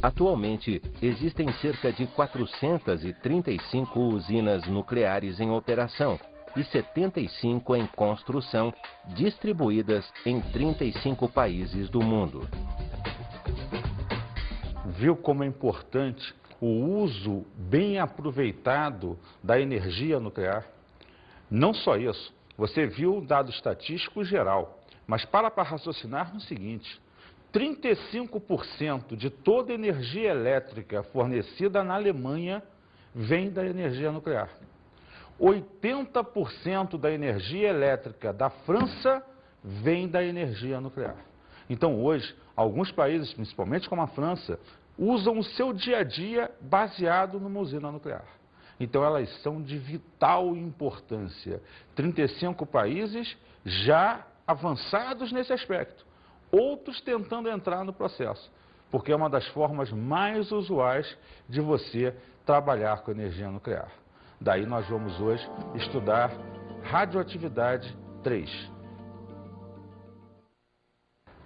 Atualmente, existem cerca de 435 usinas nucleares em operação e 75 em construção, distribuídas em 35 países do mundo. Viu como é importante o uso bem aproveitado da energia nuclear? Não só isso, você viu o dado estatístico geral, mas para raciocinar no seguinte: 35% de toda a energia elétrica fornecida na Alemanha vem da energia nuclear. 80% da energia elétrica da França vem da energia nuclear. Então hoje, alguns países, principalmente como a França, usam o seu dia a dia baseado numa usina nuclear. Então elas são de vital importância. 35 países já avançados nesse aspecto. Outros tentando entrar no processo, porque é uma das formas mais usuais de você trabalhar com energia nuclear. Daí nós vamos hoje estudar radioatividade 3.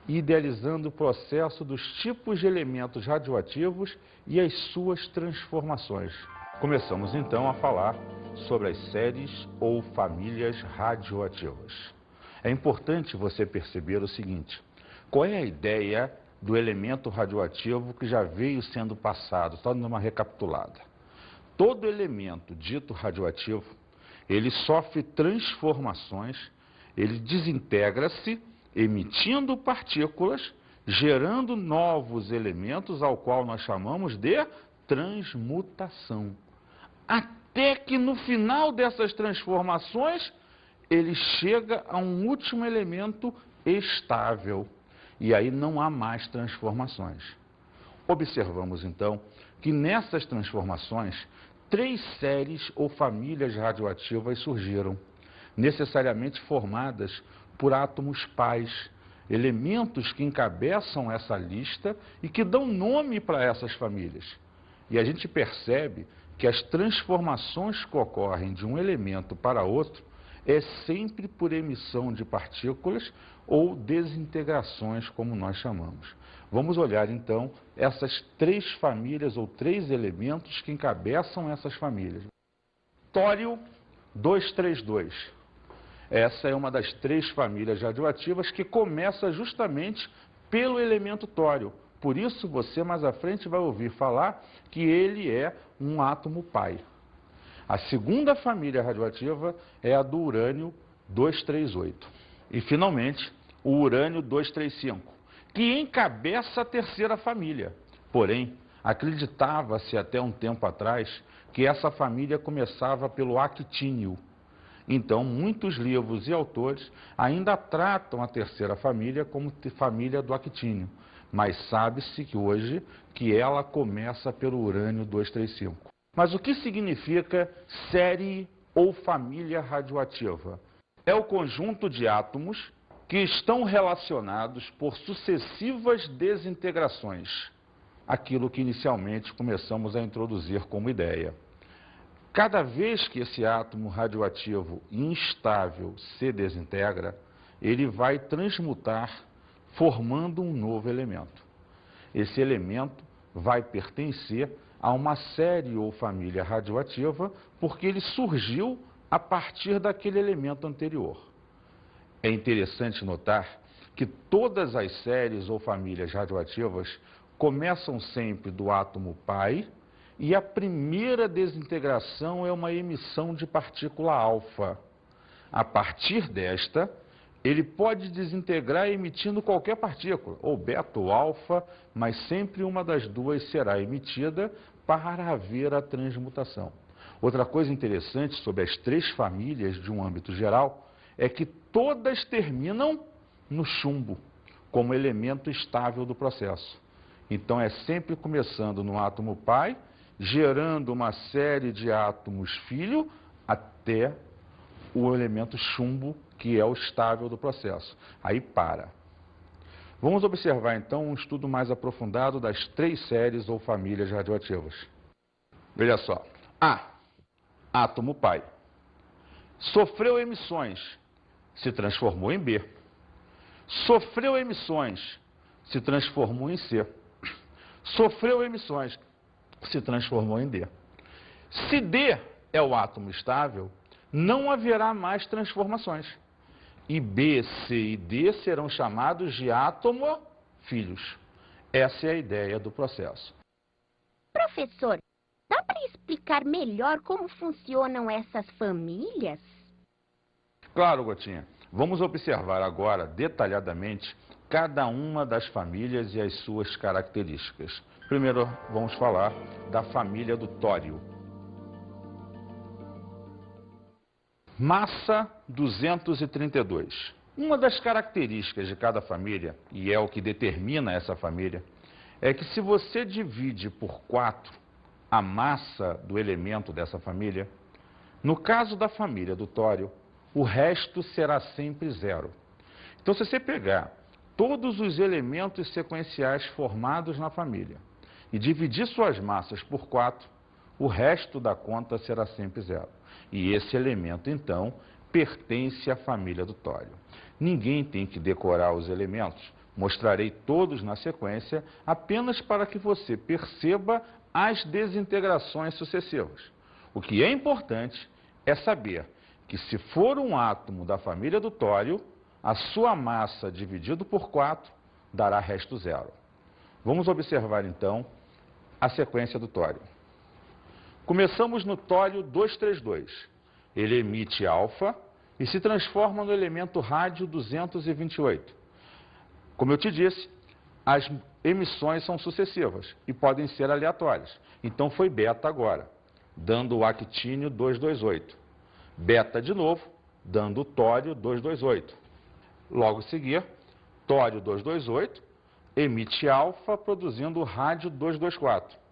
Idealizando o processo dos tipos de elementos radioativos e as suas transformações. Começamos então a falar sobre as séries ou famílias radioativas. É importante você perceber o seguinte: qual é a ideia do elemento radioativo que já veio sendo passado? Só dando uma recapitulada. Todo elemento dito radioativo, ele sofre transformações, ele desintegra-se, emitindo partículas, gerando novos elementos, ao qual nós chamamos de transmutação. Até que no final dessas transformações, ele chega a um último elemento estável. E aí não há mais transformações. Observamos então que nessas transformações, 3 séries ou famílias radioativas surgiram, necessariamente formadas por átomos pais, elementos que encabeçam essa lista e que dão nome para essas famílias. E a gente percebe que as transformações que ocorrem de um elemento para outro é sempre por emissão de partículas ou desintegrações, como nós chamamos. Vamos olhar então essas 3 famílias ou 3 elementos que encabeçam essas famílias. Tório 232. Essa é uma das 3 famílias radioativas que começa justamente pelo elemento tório. Por isso você mais à frente vai ouvir falar que ele é um átomo pai. A segunda família radioativa é a do urânio 238. E, finalmente, o urânio 235, que encabeça a terceira família. Porém, acreditava-se até um tempo atrás que essa família começava pelo actínio. Então, muitos livros e autores ainda tratam a terceira família como família do actínio. Mas sabe-se que hoje que ela começa pelo urânio 235. Mas o que significa série ou família radioativa? É o conjunto de átomos que estão relacionados por sucessivas desintegrações. Aquilo que inicialmente começamos a introduzir como ideia. Cada vez que esse átomo radioativo instável se desintegra, ele vai transmutar, formando um novo elemento. Esse elemento vai pertencer a uma série ou família radioativa porque ele surgiu a partir daquele elemento anterior. É interessante notar que todas as séries ou famílias radioativas começam sempre do átomo pai e a primeira desintegração é uma emissão de partícula alfa. A partir desta, ele pode desintegrar emitindo qualquer partícula, ou beta ou alfa, mas sempre uma das duas será emitida para haver a transmutação. Outra coisa interessante sobre as 3 famílias de um âmbito geral é que todas terminam no chumbo, como elemento estável do processo. Então, é sempre começando no átomo pai, gerando uma série de átomos filho, até o elemento chumbo, que é o estável do processo. Aí para. Vamos observar, então, um estudo mais aprofundado das 3 séries ou famílias radioativas. Veja só. A. Átomo pai. Sofreu emissões, se transformou em B. Sofreu emissões, se transformou em C. Sofreu emissões, se transformou em D. Se D é o átomo estável, não haverá mais transformações. E B, C e D serão chamados de átomo filhos. Essa é a ideia do processo. Professor, dá para explicar melhor como funcionam essas famílias? Claro, Gotinha. Vamos observar agora, detalhadamente, cada uma das famílias e as suas características. Primeiro, vamos falar da família do tório. Massa 232. Uma das características de cada família, e é o que determina essa família, é que se você divide por 4 a massa do elemento dessa família, no caso da família do tório, o resto será sempre 0. Então, se você pegar todos os elementos sequenciais formados na família e dividir suas massas por 4, o resto da conta será sempre 0. E esse elemento, então, pertence à família do tório. Ninguém tem que decorar os elementos. Mostrarei todos na sequência, apenas para que você perceba as desintegrações sucessivas. O que é importante é saber que, se for um átomo da família do tório, a sua massa dividido por 4 dará resto 0. Vamos observar, então, a sequência do tório. Começamos no tório 232. Ele emite alfa e se transforma no elemento rádio 228. Como eu te disse, as emissões são sucessivas e podem ser aleatórias. Então foi beta agora, dando o actínio 228. Beta de novo, dando o tório 228. Logo a seguir, tório 228, emite alfa, produzindo o rádio 224.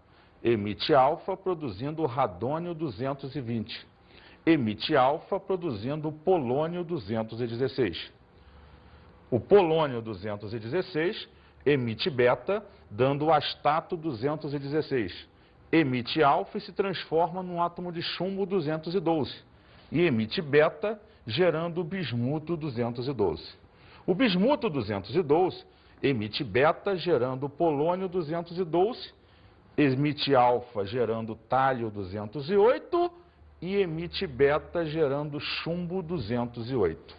Emite alfa, produzindo o radônio 220. Emite alfa, produzindo o polônio 216. O polônio 216 emite beta, dando o astato 216. Emite alfa e se transforma num átomo de chumbo 212. E emite beta, gerando o bismuto 212. O bismuto 212 emite beta, gerando o polônio 212, emite alfa, gerando tálio 208 e emite beta, gerando chumbo 208.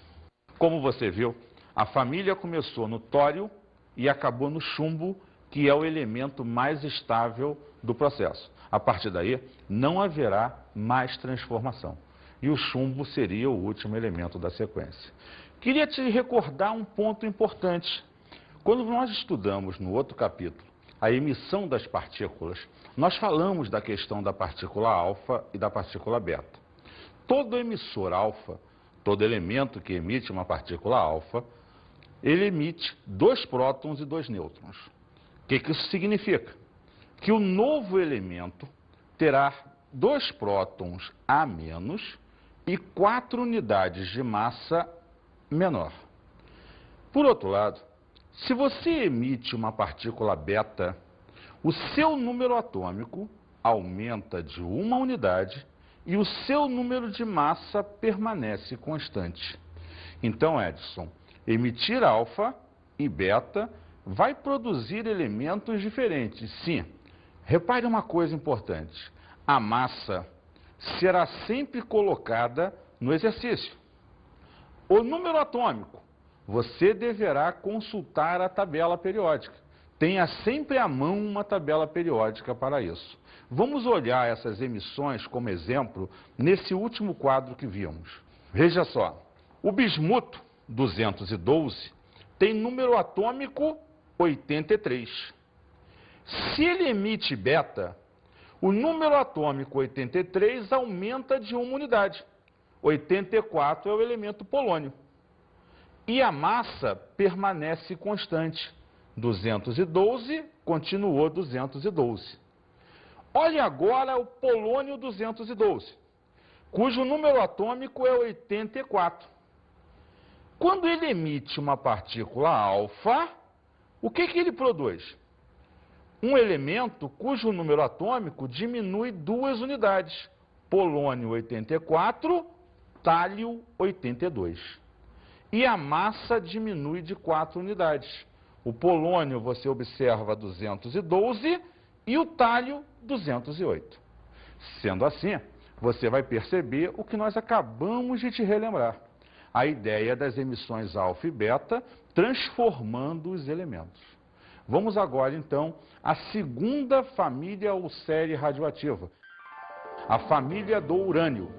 Como você viu, a família começou no tório e acabou no chumbo, que é o elemento mais estável do processo. A partir daí, não haverá mais transformação. E o chumbo seria o último elemento da sequência. Queria te recordar um ponto importante. Quando nós estudamos no outro capítulo a emissão das partículas, nós falamos da questão da partícula alfa e da partícula beta. Todo emissor alfa, todo elemento que emite uma partícula alfa, ele emite 2 prótons e 2 nêutrons. O que isso significa? Que o novo elemento terá 2 prótons a menos e 4 unidades de massa menor. Por outro lado, se você emite uma partícula beta, o seu número atômico aumenta de 1 unidade e o seu número de massa permanece constante. Então, Edson, emitir alfa e beta vai produzir elementos diferentes. Sim, repare uma coisa importante. A massa será sempre colocada no exercício. O número atômico, você deverá consultar a tabela periódica. Tenha sempre à mão uma tabela periódica para isso. Vamos olhar essas emissões como exemplo nesse último quadro que vimos. Veja só, o bismuto 212 tem número atômico 83. Se ele emite beta, o número atômico 83 aumenta de 1 unidade. 84 é o elemento polônio. E a massa permanece constante. 212 continuou 212. Olhe agora o polônio 212, cujo número atômico é 84. Quando ele emite uma partícula alfa, o que ele produz? Um elemento cujo número atômico diminui 2 unidades. Polônio 84, tálio 82. E a massa diminui de 4 unidades. O polônio você observa 212 e o tálio 208. Sendo assim, você vai perceber o que nós acabamos de te relembrar. A ideia das emissões alfa e beta transformando os elementos. Vamos agora, então, à segunda família ou série radioativa. A família do urânio.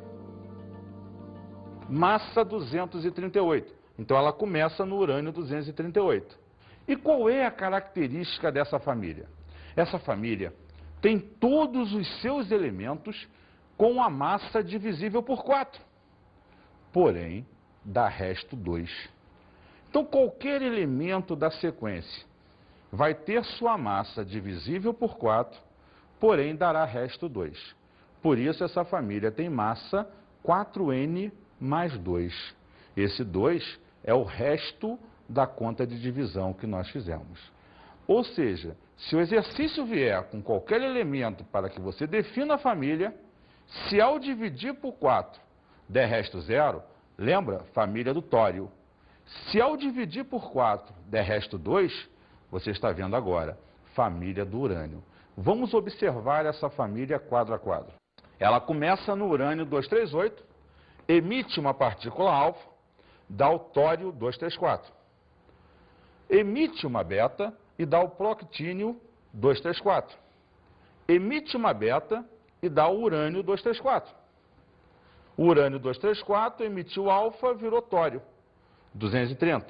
Massa 238. Então, ela começa no urânio 238. E qual é a característica dessa família? Essa família tem todos os seus elementos com a massa divisível por 4. Porém, dá resto 2. Então, qualquer elemento da sequência vai ter sua massa divisível por 4, porém dará resto 2. Por isso, essa família tem massa 4N mais 2. Esse 2 é o resto da conta de divisão que nós fizemos. Ou seja, se o exercício vier com qualquer elemento para que você defina a família, se ao dividir por 4 der resto 0, lembra? Família do tório. Se ao dividir por 4 der resto 2, você está vendo agora, família do urânio. Vamos observar essa família quadro a quadro. Ela começa no urânio 238, emite uma partícula alfa, dá o tório 234. Emite uma beta e dá o proctínio 234. Emite uma beta e dá o urânio 234. O urânio 234 emitiu alfa, virou tório 230.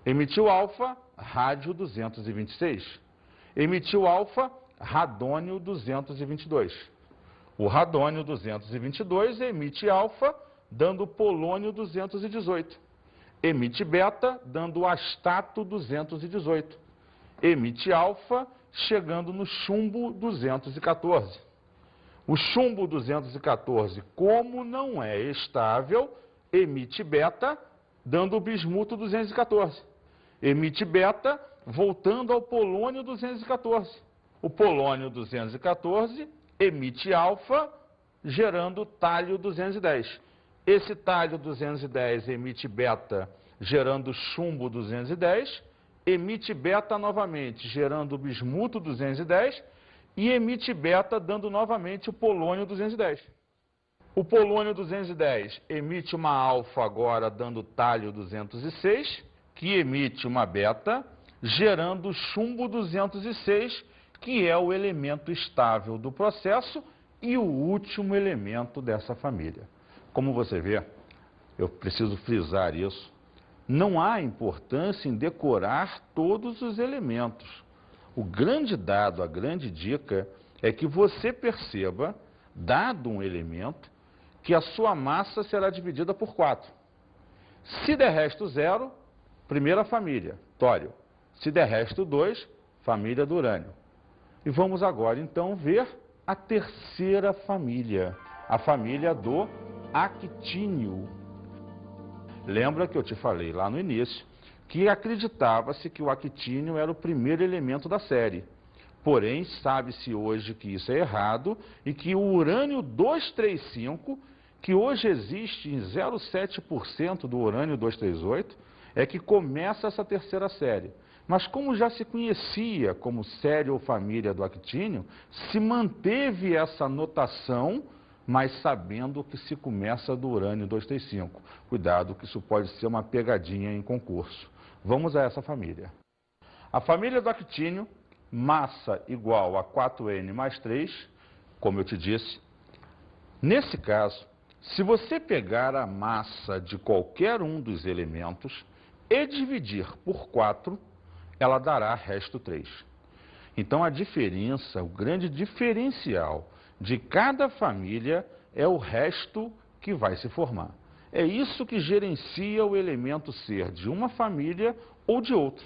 Emitiu alfa, rádio 226. Emitiu alfa, radônio 222. O radônio 222 emite alfa, dando polônio 218. Emite beta, dando o astato 218. Emite alfa, chegando no chumbo 214. O chumbo 214, como não é estável, emite beta, dando o bismuto 214. Emite beta, voltando ao polônio 214. O polônio 214 emite alfa, gerando tálio 210. Esse tálio 210 emite beta, gerando chumbo 210, emite beta novamente, gerando bismuto 210, e emite beta, dando novamente o polônio 210. O polônio 210 emite uma alfa agora, dando tálio 206, que emite uma beta, gerando chumbo 206, que é o elemento estável do processo e o último elemento dessa família. Como você vê, eu preciso frisar isso, não há importância em decorar todos os elementos. O grande dado, a grande dica é que você perceba, dado um elemento, que a sua massa será dividida por 4. Se der resto 0, primeira família, tório. Se der resto 2, família do urânio. E vamos agora, então, ver a terceira família, a família do actínio. Lembra que eu te falei lá no início que acreditava-se que o actínio era o primeiro elemento da série. Porém, sabe-se hoje que isso é errado e que o urânio 235, que hoje existe em 0,7% do urânio 238, é que começa essa terceira série. Mas como já se conhecia como série ou família do actínio, se manteve essa notação, mas sabendo que se começa do urânio 235. Cuidado que isso pode ser uma pegadinha em concurso. Vamos a essa família. A família do actínio, massa igual a 4N mais 3, como eu te disse. Nesse caso, se você pegar a massa de qualquer um dos elementos e dividir por 4, ela dará resto 3. Então a diferença, o grande diferencial de cada família é o resto que vai se formar. É isso que gerencia o elemento ser de uma família ou de outra.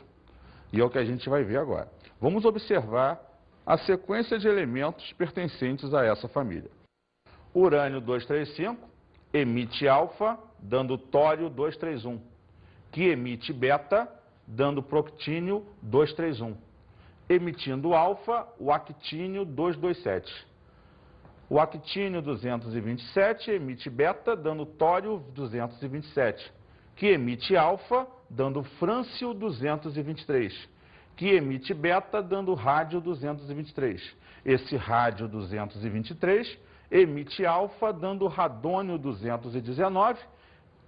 E é o que a gente vai ver agora. Vamos observar a sequência de elementos pertencentes a essa família. Urânio 235 emite alfa, dando tório 231, que emite beta, dando proctínio 231. Emitindo alfa, o actínio 227. O actínio 227 emite beta, dando tório 227, que emite alfa, dando frâncio 223, que emite beta, dando rádio 223. Esse rádio 223 emite alfa, dando radônio 219,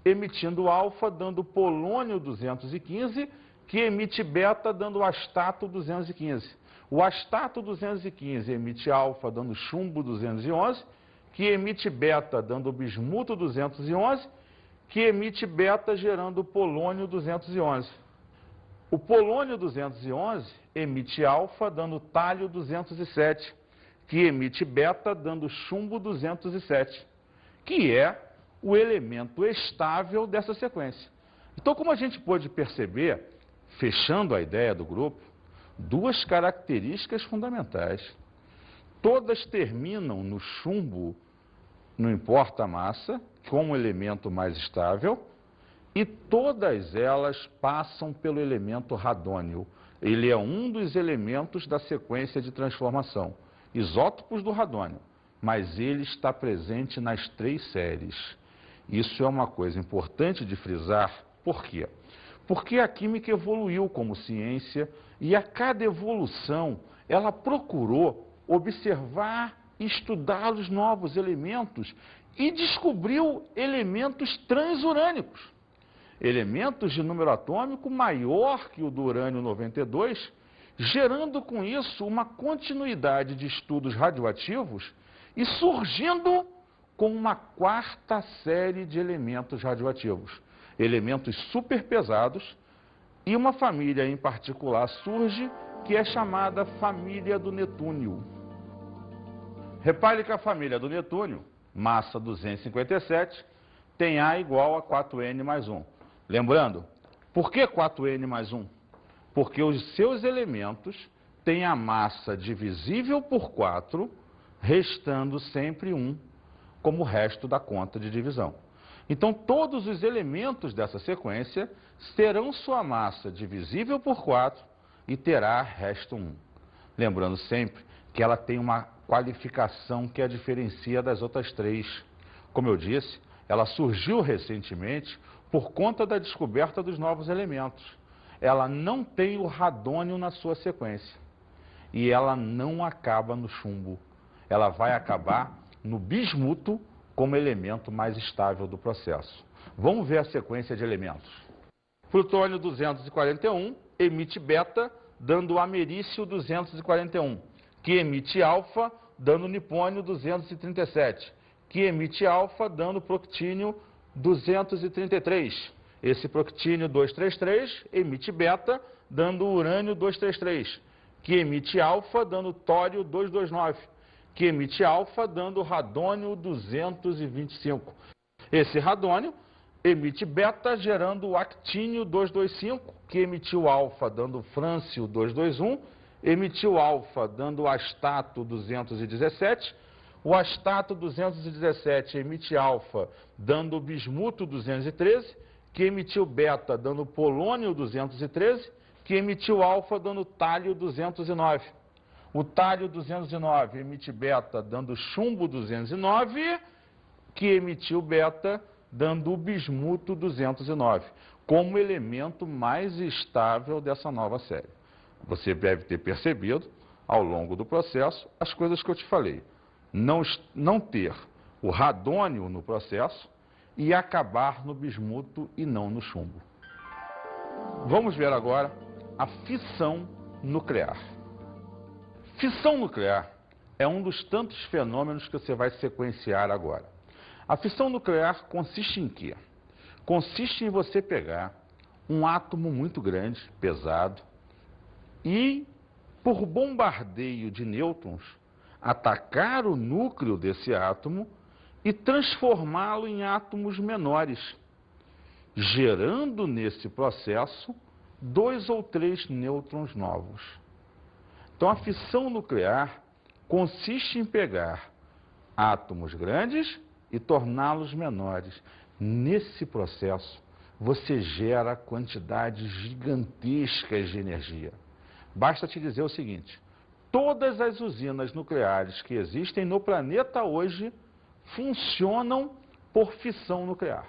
emitindo alfa, dando polônio 215, que emite beta, dando astato 215. O astato 215 emite alfa, dando chumbo 211, que emite beta, dando bismuto 211, que emite beta, gerando polônio 211. O polônio 211 emite alfa, dando talho 207, que emite beta, dando chumbo 207, que é o elemento estável dessa sequência. Então, como a gente pôde perceber, fechando a ideia do grupo, duas características fundamentais. Todas terminam no chumbo, não importa a massa, como elemento mais estável, e todas elas passam pelo elemento radônio. Ele é um dos elementos da sequência de transformação, isótopos do radônio, mas ele está presente nas 3 séries. Isso é uma coisa importante de frisar. Por quê? Porque a química evoluiu como ciência e a cada evolução ela procurou observar e estudar os novos elementos e descobriu elementos transurânicos, elementos de número atômico maior que o do urânio 92, gerando com isso uma continuidade de estudos radioativos e surgindo com uma 4ª série de elementos radioativos, elementos superpesados, e uma família em particular surge, que é chamada família do netúnio. Repare que a família do netúnio, massa 257, tem A igual a 4N mais 1. Lembrando, por que 4N mais 1? Porque os seus elementos têm a massa divisível por 4, restando sempre 1 como resto da conta de divisão. Então, todos os elementos dessa sequência terão sua massa divisível por 4 e terá resto 1. Lembrando sempre que ela tem uma qualificação que a diferencia das outras 3. Como eu disse, ela surgiu recentemente por conta da descoberta dos novos elementos. Ela não tem o radônio na sua sequência. E ela não acaba no chumbo. Ela vai acabar no bismuto, como elemento mais estável do processo. Vamos ver a sequência de elementos. Plutônio 241 emite beta, dando americio 241, que emite alfa, dando nipônio 237, que emite alfa, dando proctínio 233. Esse proctínio 233 emite beta, dando urânio 233, que emite alfa, dando tório 229. Que emite alfa, dando radônio 225. Esse radônio emite beta, gerando o actínio 225, que emitiu alfa, dando frâncio 221, emitiu alfa, dando astato 217, o astato 217 emite alfa, dando bismuto 213, que emitiu beta, dando polônio 213, que emitiu alfa, dando talho 209. O talho 209 emite beta, dando chumbo 209, que emitiu beta, dando o bismuto 209, como elemento mais estável dessa nova série. Você deve ter percebido, ao longo do processo, as coisas que eu te falei. Não ter o radônio no processo e acabar no bismuto e não no chumbo. Vamos ver agora a fissão nuclear. Fissão nuclear é um dos tantos fenômenos que você vai sequenciar agora. A fissão nuclear consiste em quê? Consiste em você pegar um átomo muito grande, pesado, e, por bombardeio de nêutrons, atacar o núcleo desse átomo e transformá-lo em átomos menores, gerando nesse processo 2 ou 3 nêutrons novos. Então, a fissão nuclear consiste em pegar átomos grandes e torná-los menores. Nesse processo, você gera quantidades gigantescas de energia. Basta te dizer o seguinte: todas as usinas nucleares que existem no planeta hoje funcionam por fissão nuclear.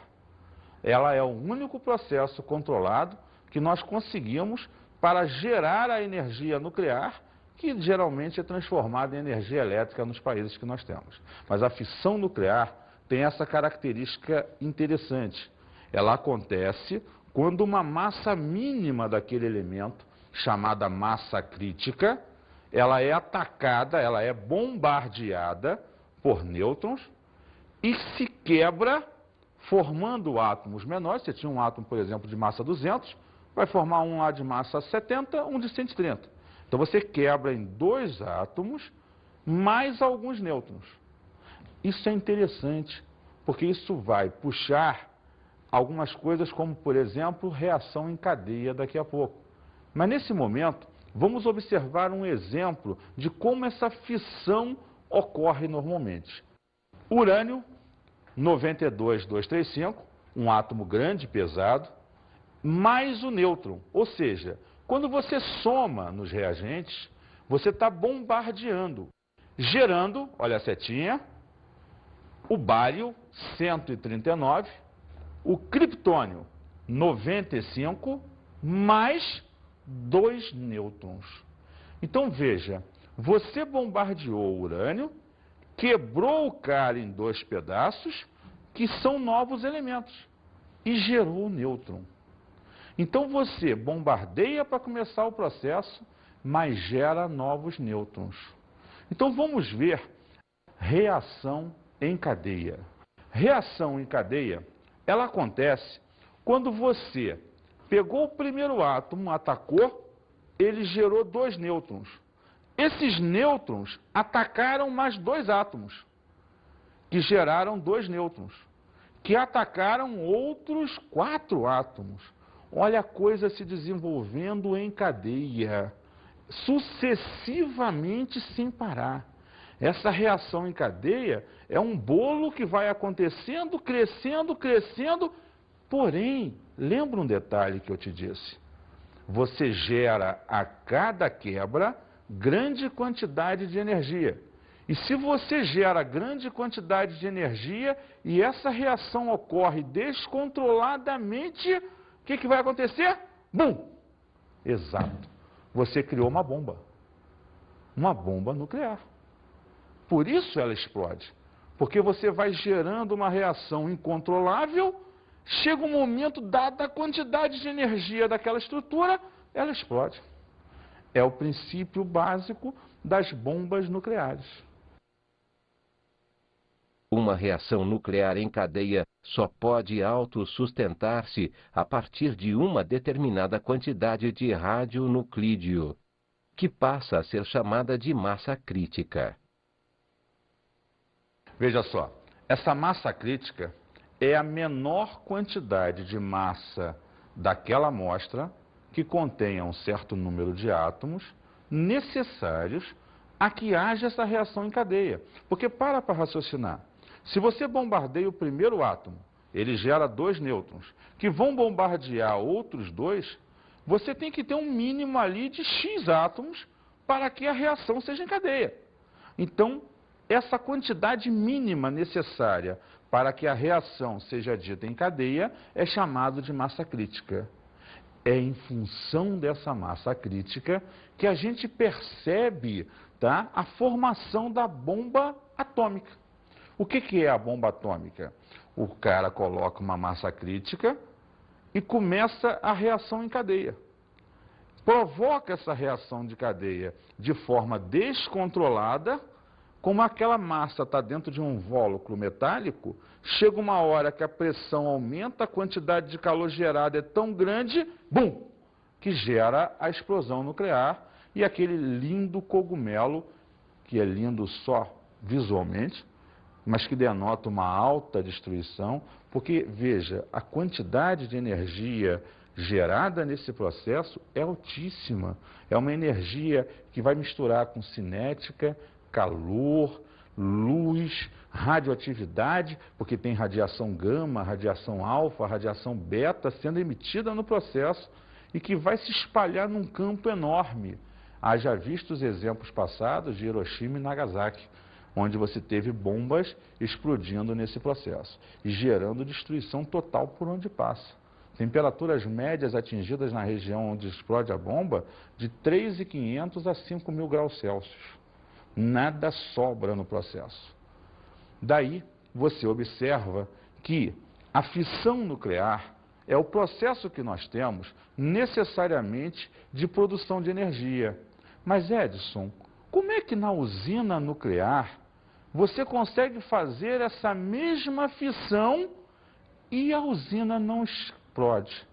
Ela é o único processo controlado que nós conseguimos para gerar a energia nuclear, que geralmente é transformada em energia elétrica nos países que nós temos. Mas a fissão nuclear tem essa característica interessante. Ela acontece quando uma massa mínima daquele elemento, chamada massa crítica, ela é atacada, ela é bombardeada por nêutrons e se quebra, formando átomos menores. Você tinha um átomo, por exemplo, de massa 200, vai formar um lá de massa 70, um de 130. Então você quebra em 2 átomos, mais alguns nêutrons. Isso é interessante, porque isso vai puxar algumas coisas como, por exemplo, reação em cadeia daqui a pouco. Mas nesse momento, vamos observar um exemplo de como essa fissão ocorre normalmente. Urânio 92235, um átomo grande, pesado, mais o nêutron. Ou seja, quando você soma nos reagentes, você está bombardeando, gerando, olha a setinha, o bário 139, o criptônio 95, mais 2 nêutrons. Então veja, você bombardeou o urânio, quebrou o cara em 2 pedaços, que são novos elementos, e gerou o nêutron. Então você bombardeia para começar o processo, mas gera novos nêutrons. Então vamos ver reação em cadeia. Reação em cadeia, ela acontece quando você pegou o primeiro átomo, atacou, ele gerou 2 nêutrons. Esses nêutrons atacaram mais 2 átomos, que geraram 2 nêutrons, que atacaram outros 4 átomos. Olha a coisa se desenvolvendo em cadeia, sucessivamente sem parar. Essa reação em cadeia é um bolo que vai acontecendo, crescendo, crescendo. Porém, lembra um detalhe que eu te disse? Você gera a cada quebra grande quantidade de energia. E se você gera grande quantidade de energia e essa reação ocorre descontroladamente, o que vai acontecer? Bum! Exato. Você criou uma bomba nuclear. Por isso ela explode. Porque você vai gerando uma reação incontrolável, chega um momento, dada a quantidade de energia daquela estrutura, ela explode. É o princípio básico das bombas nucleares. Uma reação nuclear em cadeia só pode autossustentar-se a partir de uma determinada quantidade de radionuclídeo, que passa a ser chamada de massa crítica. Veja só, essa massa crítica é a menor quantidade de massa daquela amostra que contenha um certo número de átomos necessários a que haja essa reação em cadeia. Porque para raciocinar. Se você bombardeia o primeiro átomo, ele gera 2 nêutrons, que vão bombardear outros 2, você tem que ter um mínimo ali de X átomos para que a reação seja em cadeia. Então, essa quantidade mínima necessária para que a reação seja dita em cadeia é chamado de massa crítica. É em função dessa massa crítica que a gente percebe, tá, a formação da bomba atômica. O que é a bomba atômica? O cara coloca uma massa crítica e começa a reação em cadeia. Provoca essa reação de cadeia de forma descontrolada, como aquela massa está dentro de um invólucro metálico, chega uma hora que a pressão aumenta, a quantidade de calor gerada é tão grande, bum, que gera a explosão nuclear e aquele lindo cogumelo, que é lindo só visualmente, mas que denota uma alta destruição, porque, veja, a quantidade de energia gerada nesse processo é altíssima. É uma energia que vai misturar com cinética, calor, luz, radioatividade, porque tem radiação gama, radiação alfa, radiação beta sendo emitida no processo e que vai se espalhar num campo enorme. Haja visto os exemplos passados de Hiroshima e Nagasaki, onde você teve bombas explodindo nesse processo e gerando destruição total por onde passa. Temperaturas médias atingidas na região onde explode a bomba de 3.500 a 5.000 graus Celsius. Nada sobra no processo. Daí, você observa que a fissão nuclear é o processo que nós temos necessariamente de produção de energia. Mas, Edson, como é que na usina nuclear você consegue fazer essa mesma fissão e a usina não explode?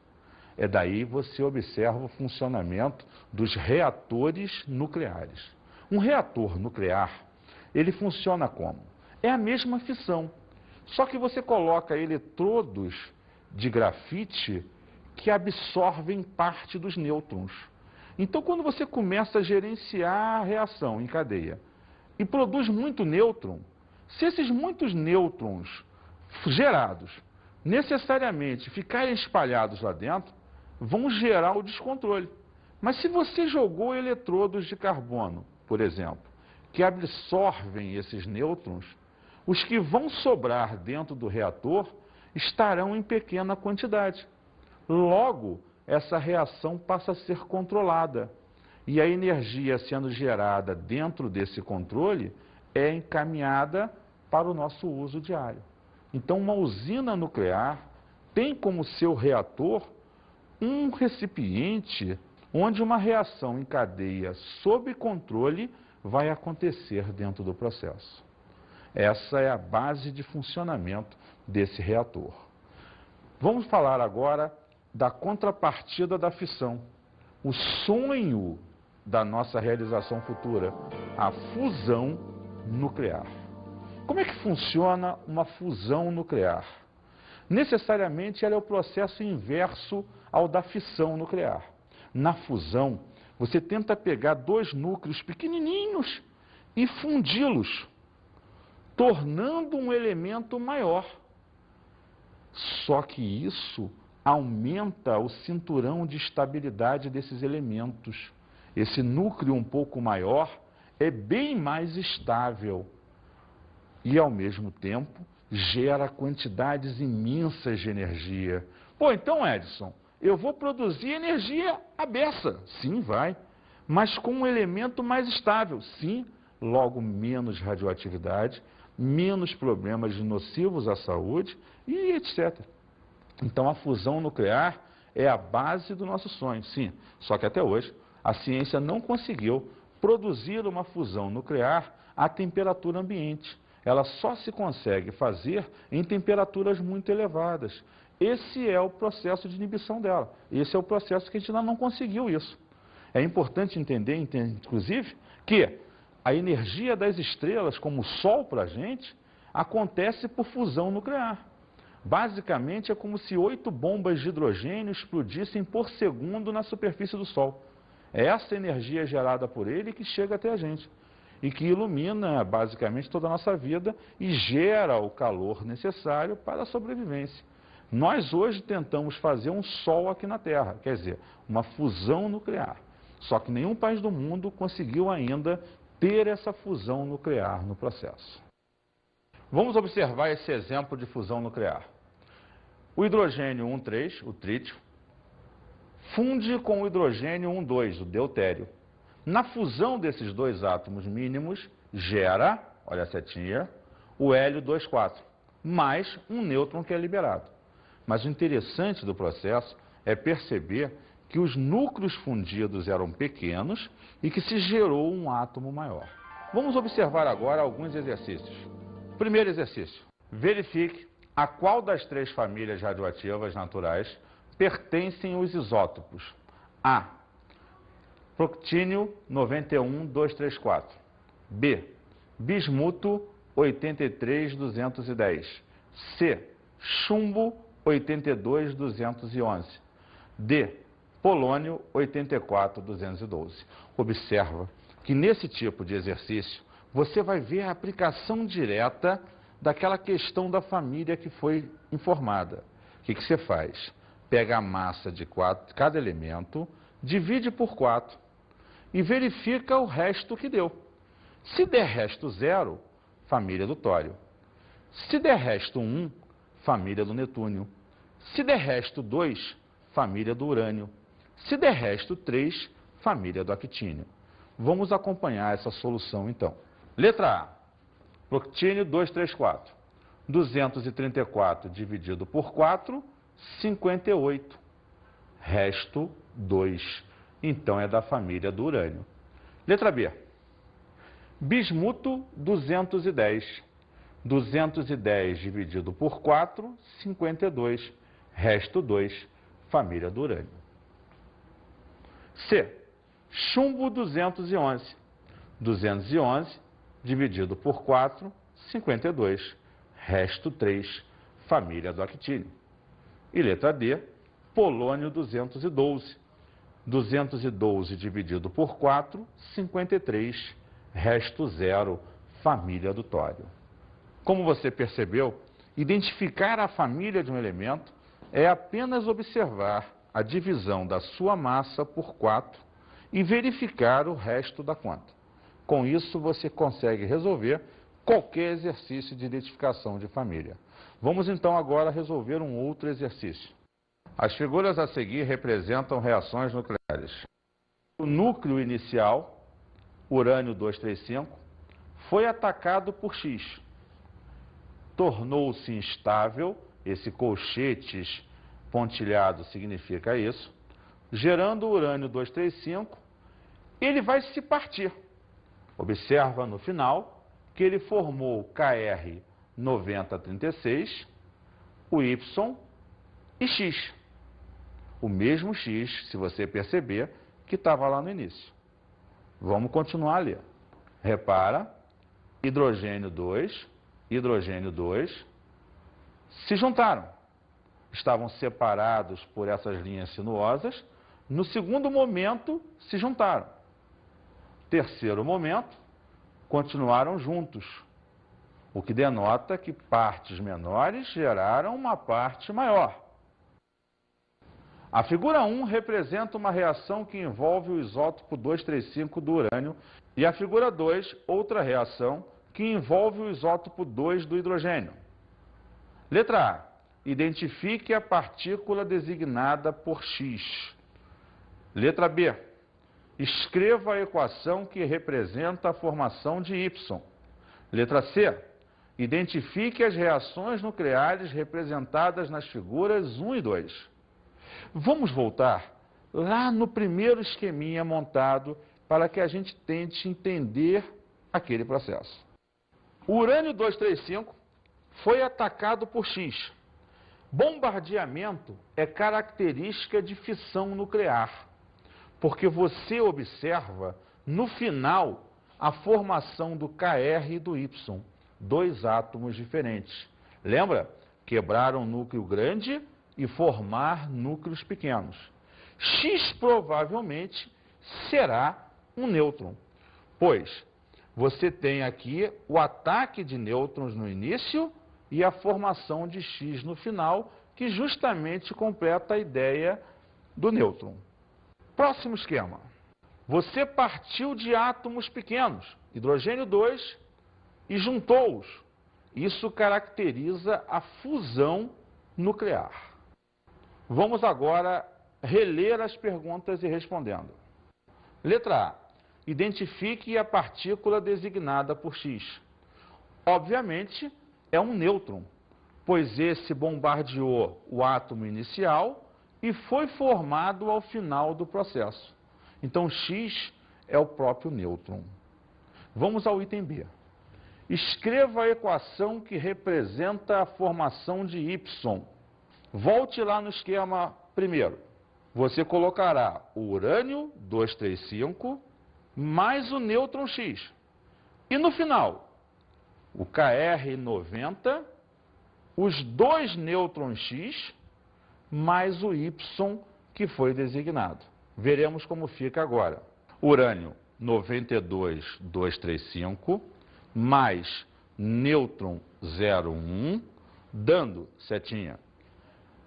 É daí você observa o funcionamento dos reatores nucleares. Um reator nuclear, ele funciona como? É a mesma fissão, só que você coloca eletrodos de grafite que absorvem parte dos nêutrons. Então, quando você começa a gerenciar a reação em cadeia e produz muito nêutron, se esses muitos nêutrons gerados necessariamente ficarem espalhados lá dentro, vão gerar o descontrole. Mas se você jogou eletrodos de carbono, por exemplo, que absorvem esses nêutrons, os que vão sobrar dentro do reator estarão em pequena quantidade. Logo, essa reação passa a ser controlada. E a energia sendo gerada dentro desse controle é encaminhada para o nosso uso diário. Então, uma usina nuclear tem como seu reator um recipiente onde uma reação em cadeia sob controle vai acontecer dentro do processo. Essa é a base de funcionamento desse reator. Vamos falar agora da contrapartida da fissão. O sonho da nossa realização futura, a fusão nuclear. Como é que funciona uma fusão nuclear? Necessariamente ela é o processo inverso ao da fissão nuclear. Na fusão, você tenta pegar dois núcleos pequenininhos e fundi-los, tornando um elemento maior. Só que isso aumenta o cinturão de estabilidade desses elementos. Esse núcleo um pouco maior é bem mais estável e, ao mesmo tempo, gera quantidades imensas de energia. Pô, então, Edson, eu vou produzir energia à beça. Sim, vai. Mas com um elemento mais estável. Sim, logo menos radioatividade, menos problemas nocivos à saúde e etc. Então, a fusão nuclear é a base do nosso sonho. Sim, só que até hoje a ciência não conseguiu produzir uma fusão nuclear à temperatura ambiente. Ela só se consegue fazer em temperaturas muito elevadas. Esse é o processo de inibição dela. Esse é o processo que a gente ainda não conseguiu isso. É importante entender, inclusive, que a energia das estrelas, como o Sol para a gente, acontece por fusão nuclear. Basicamente, é como se 8 bombas de hidrogênio explodissem por segundo na superfície do Sol. É essa energia gerada por ele que chega até a gente e que ilumina, basicamente, toda a nossa vida e gera o calor necessário para a sobrevivência. Nós hoje tentamos fazer um Sol aqui na Terra, quer dizer, uma fusão nuclear. Só que nenhum país do mundo conseguiu ainda ter essa fusão nuclear no processo. Vamos observar esse exemplo de fusão nuclear. O hidrogênio 1,3, o trítio, funde com o hidrogênio 1,2, o deutério. Na fusão desses dois átomos mínimos, gera, olha a setinha, o hélio 2,4, mais um nêutron que é liberado. Mas o interessante do processo é perceber que os núcleos fundidos eram pequenos e que se gerou um átomo maior. Vamos observar agora alguns exercícios. Primeiro exercício. Verifique a qual das 3 famílias radioativas naturais pertencem os isótopos. A. Proctínio 91234. B. Bismuto 83.210. C, chumbo, 82.211. D, polônio, 84.212. Observa que nesse tipo de exercício você vai ver a aplicação direta daquela questão da família que foi informada. O que você faz? Pega a massa de cada elemento, divide por 4 e verifica o resto que deu. Se der resto 0, família do tório. Se der resto 1, família do netúnio. Se der resto 2, família do urânio. Se der resto 3, família do actínio. Vamos acompanhar essa solução então. Letra A, proctínio 234. 234 dividido por 4, 58. Resto 2. Então é da família do urânio. Letra B, bismuto 210. 210 dividido por 4, 52. Resto 2, família do urânio. C, chumbo 211. 211 dividido por 4, 52. Resto 3, família do actínio. E letra D, polônio 212. 212 dividido por 4, 53. Resto 0, família do tório. Como você percebeu, identificar a família de um elemento é apenas observar a divisão da sua massa por 4 e verificar o resto da conta. Com isso, você consegue resolver qualquer exercício de identificação de família. Vamos então agora resolver um outro exercício. As figuras a seguir representam reações nucleares. O núcleo inicial, urânio 235, foi atacado por X. Tornou-se instável, esse colchetes pontilhado significa isso, gerando o urânio 235, ele vai se partir. Observa no final que ele formou Kr 9036, o Y e X. O mesmo X, se você perceber, que estava lá no início. Vamos continuar a ler. Repara, hidrogênio 2, hidrogênio 2, se juntaram. Estavam separados por essas linhas sinuosas. No segundo momento, se juntaram. Terceiro momento, continuaram juntos, o que denota que partes menores geraram uma parte maior. A figura 1 representa uma reação que envolve o isótopo 235 do urânio e a figura 2, outra reação que envolve o isótopo 2 do hidrogênio. Letra A, identifique a partícula designada por X. Letra B, escreva a equação que representa a formação de Y. Letra C, identifique as reações nucleares representadas nas figuras 1 e 2. Vamos voltar lá no primeiro esqueminha montado para que a gente tente entender aquele processo. O urânio 235 foi atacado por X. Bombardeamento é característica de fissão nuclear, porque você observa no final a formação do Kr e do Y, dois átomos diferentes. Lembra? Quebraram um núcleo grande e formar núcleos pequenos. X provavelmente será um nêutron, pois você tem aqui o ataque de nêutrons no início e a formação de X no final, que justamente completa a ideia do nêutron. Próximo esquema. Você partiu de átomos pequenos, hidrogênio 2, e juntou-os. Isso caracteriza a fusão nuclear. Vamos agora reler as perguntas e respondendo. Letra A. Identifique a partícula designada por X. Obviamente, é um nêutron, pois esse bombardeou o átomo inicial e foi formado ao final do processo. Então, X é o próprio nêutron. Vamos ao item B. Escreva a equação que representa a formação de Y. Volte lá no esquema primeiro. Você colocará o urânio 235 mais o nêutron X. E no final, o KR90, os 2 nêutrons X, mais o Y que foi designado. Veremos como fica agora. Urânio 92,235, mais nêutron 0,1, dando, setinha,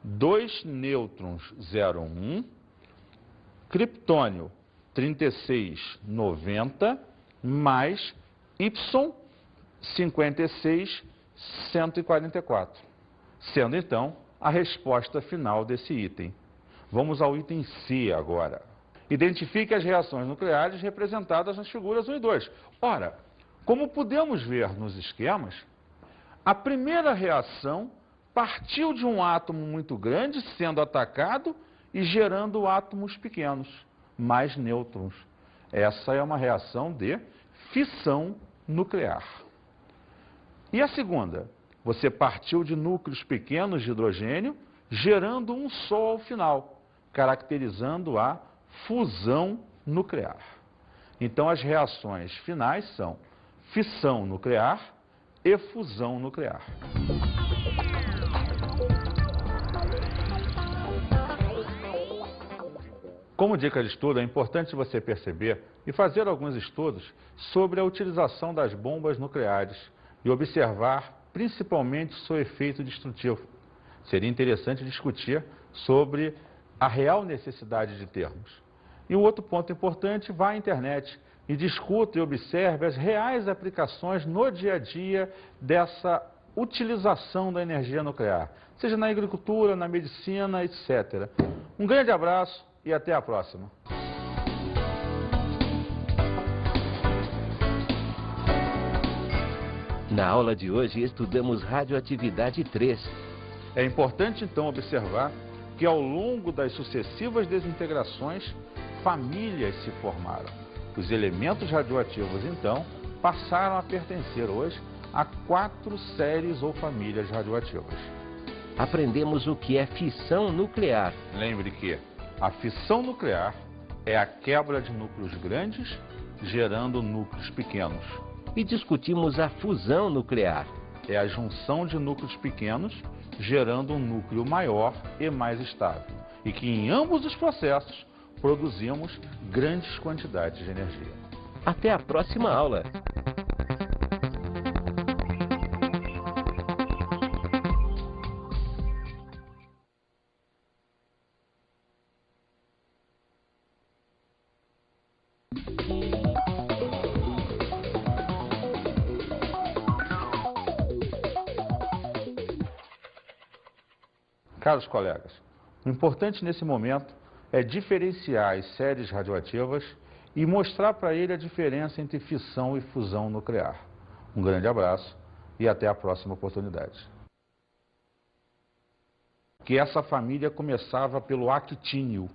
2 nêutrons 0,1, criptônio 3690, mais Y 56,144, sendo então a resposta final desse item. Vamos ao item C agora. Identifique as reações nucleares representadas nas figuras 1 e 2. Ora, como podemos ver nos esquemas, a primeira reação partiu de um átomo muito grande sendo atacado e gerando átomos pequenos, mais nêutrons. Essa é uma reação de fissão nuclear. E a segunda? Você partiu de núcleos pequenos de hidrogênio, gerando um só ao final, caracterizando a fusão nuclear. Então, as reações finais são fissão nuclear e fusão nuclear. Como dica de estudo, é importante você perceber e fazer alguns estudos sobre a utilização das bombas nucleares e observar principalmente seu efeito destrutivo. Seria interessante discutir sobre a real necessidade de termos. E o outro ponto importante, vá à internet e discuta e observe as reais aplicações no dia a dia dessa utilização da energia nuclear, seja na agricultura, na medicina, etc. Um grande abraço e até a próxima. Na aula de hoje estudamos radioatividade 3. É importante então observar que ao longo das sucessivas desintegrações, famílias se formaram. Os elementos radioativos então passaram a pertencer hoje a 4 séries ou famílias radioativas. Aprendemos o que é fissão nuclear. Lembre que a fissão nuclear é a quebra de núcleos grandes, gerando núcleos pequenos. E discutimos a fusão nuclear. É a junção de núcleos pequenos, gerando um núcleo maior e mais estável. E que em ambos os processos produzimos grandes quantidades de energia. Até a próxima aula. Caros colegas, o importante nesse momento é diferenciar as séries radioativas e mostrar para ele a diferença entre fissão e fusão nuclear. Um grande abraço e até a próxima oportunidade. Que essa família começava pelo actínio.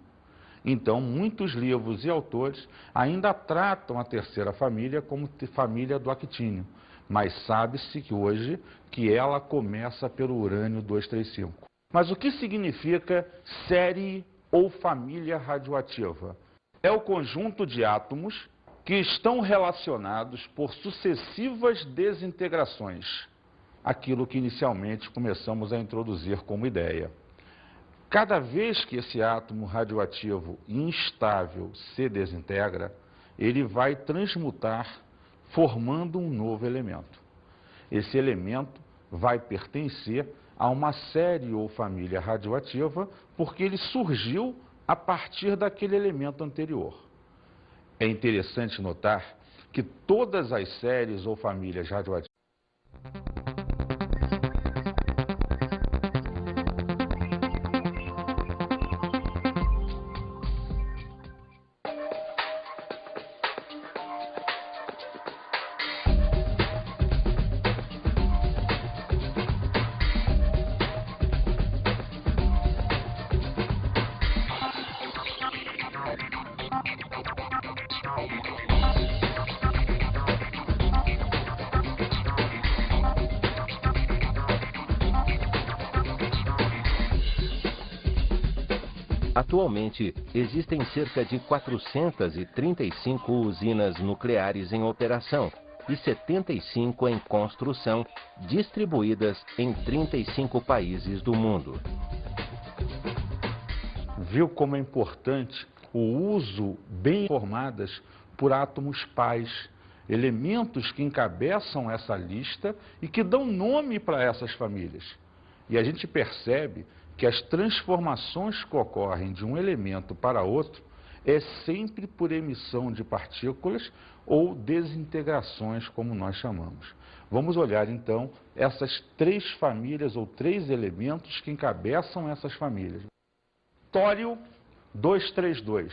Então, muitos livros e autores ainda tratam a terceira família como família do actínio, mas sabe-se que hoje que ela começa pelo urânio 235. Mas o que significa série ou família radioativa? É o conjunto de átomos que estão relacionados por sucessivas desintegrações. Aquilo que inicialmente começamos a introduzir como ideia. Cada vez que esse átomo radioativo instável se desintegra, ele vai transmutar, formando um novo elemento. Esse elemento vai pertencer a uma série ou família radioativa, porque ele surgiu a partir daquele elemento anterior. É interessante notar que todas as séries ou famílias radioativas Atualmente, existem cerca de 435 usinas nucleares em operação e 75 em construção, distribuídas em 35 países do mundo. Viu como é importante o uso bem formadas por átomos pais, elementos que encabeçam essa lista e que dão nome para essas famílias. E a gente percebe que as transformações que ocorrem de um elemento para outro é sempre por emissão de partículas ou desintegrações, como nós chamamos. Vamos olhar então essas 3 famílias ou 3 elementos que encabeçam essas famílias. Tório 232.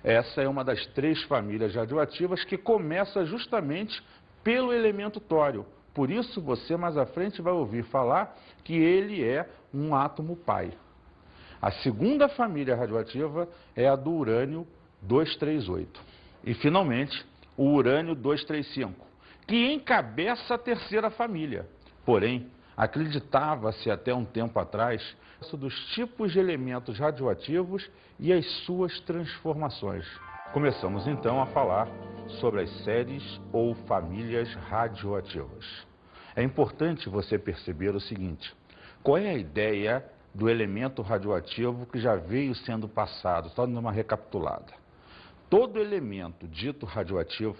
Essa é uma das 3 famílias radioativas que começa justamente pelo elemento tório. Por isso, você mais à frente vai ouvir falar que ele é um átomo pai. A segunda família radioativa é a do urânio 238. E, finalmente, o urânio 235, que encabeça a terceira família. Porém, acreditava-se até um tempo atrás dos tipos de elementos radioativos e as suas transformações. Começamos então a falar sobre as séries ou famílias radioativas. É importante você perceber o seguinte: qual é a ideia do elemento radioativo que já veio sendo passado, só dando uma recapitulada. Todo elemento dito radioativo,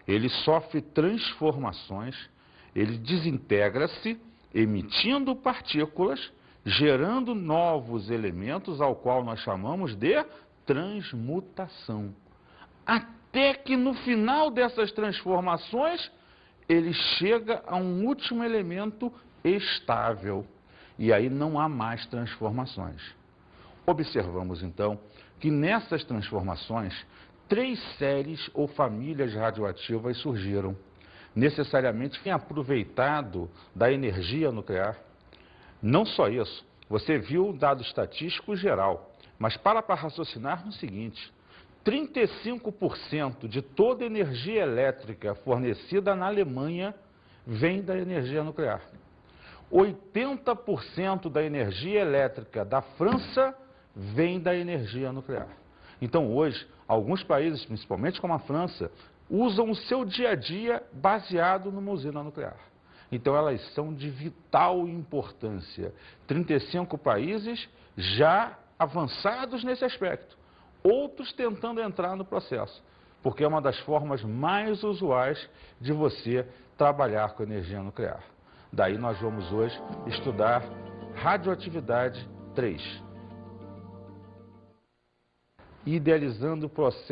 ele sofre transformações, ele desintegra-se, emitindo partículas, gerando novos elementos, ao qual nós chamamos de transmutação. Até que no final dessas transformações, ele chega a um último elemento estável. E aí não há mais transformações. Observamos então que nessas transformações, 3 séries ou famílias radioativas surgiram. Necessariamente têm aproveitado da energia nuclear. Não só isso, você viu o dado estatístico geral, mas para raciocinar no seguinte: 35% de toda a energia elétrica fornecida na Alemanha vem da energia nuclear. 80% da energia elétrica da França vem da energia nuclear. Então hoje, alguns países, principalmente como a França, usam o seu dia a dia baseado numa usina nuclear. Então elas são de vital importância. 35 países já avançados nesse aspecto, outros tentando entrar no processo, porque é uma das formas mais usuais de você trabalhar com energia nuclear. Daí nós vamos hoje estudar radioatividade 3. Idealizando o processo